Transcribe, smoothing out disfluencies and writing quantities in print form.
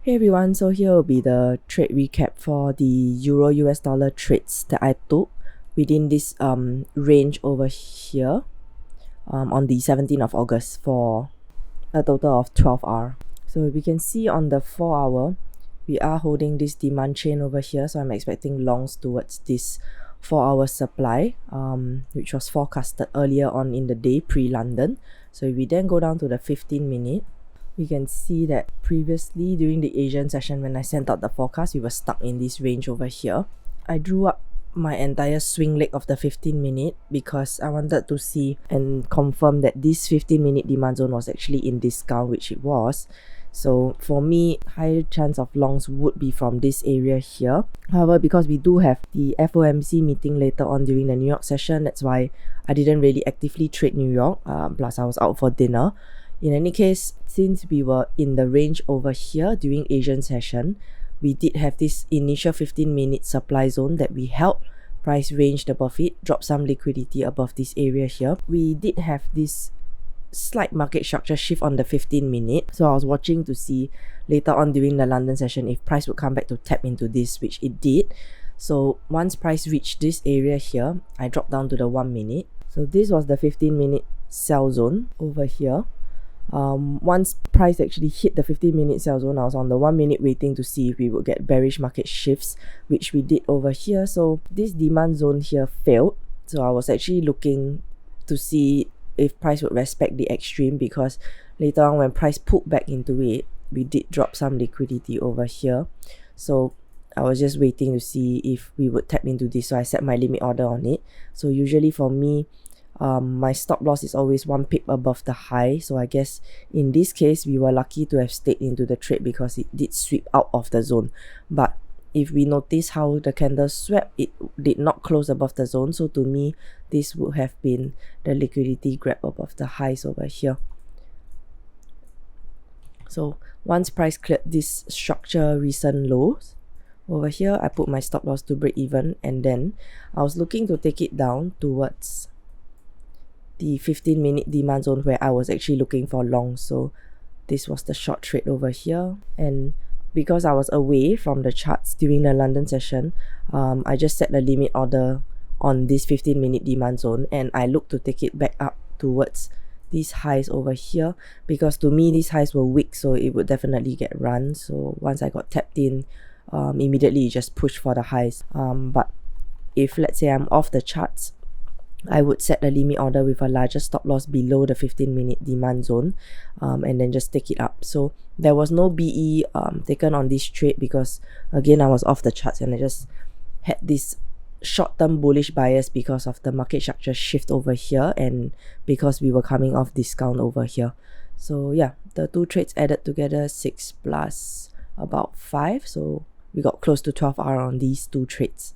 Hey everyone, so here will be the trade recap for the Euro US dollar trades that I took within this range over here on the 17th of August for a total of 12 hour. So we can see on the 4 hour, we are holding this demand chain over here, so I'm expecting longs towards this 4 hour supply, which was forecasted earlier on in the day pre-London. So if we then go down to the 15 minute, we can see that previously during the Asian session when I sent out the forecast, we were stuck in this range over here. I drew up my entire swing leg of the 15 minute because I wanted to see and confirm that this 15 minute demand zone was actually in discount, which it was. So for me, higher chance of longs would be from this area here. However, because we do have the FOMC meeting later on during the New York session, that's why I didn't really actively trade New York, plus I was out for dinner. In any case, since we were in the range over here during Asian session, we did have this initial 15-minute supply zone that we held, price ranged above it, dropped some liquidity above this area here. We did have this slight market structure shift on the 15-minute, so I was watching to see later on during the London session if price would come back to tap into this, which it did. So once price reached this area here, I dropped down to the 1 minute. So this was the 15-minute sell zone over here. Once price actually hit the 15-minute sell zone, I was on the 1 minute waiting to see if we would get bearish market shifts, which we did over here. So this demand zone here failed, so I was actually looking to see if price would respect the extreme, because later on when price pulled back into it, we did drop some liquidity over here. So I was just waiting to see if we would tap into this, so I set my limit order on it. So usually for me, my stop loss is always 1 pip above the high, so I guess in this case we were lucky to have stayed into the trade because it did sweep out of the zone. But if we notice how the candle swept, it did not close above the zone, so to me this would have been the liquidity grab above the highs over here. So once price cleared this structure recent lows over here, I put my stop loss to break even, and then I was looking to take it down towards the 15-minute demand zone where I was actually looking for long. So this was the short trade over here, and because I was away from the charts during the London session, I just set the limit order on this 15-minute demand zone, and I looked to take it back up towards these highs over here, because to me these highs were weak, so it would definitely get run. So once I got tapped in, immediately just push for the highs. But if let's say I'm off the charts, I would set a limit order with a larger stop loss below the 15-minute demand zone, and then just take it up. So there was no BE taken on this trade because again I was off the charts, and I just had this short-term bullish bias because of the market structure shift over here and because we were coming off discount over here. So yeah, the two trades added together 6 plus about 5, so we got close to 12 hour on these two trades.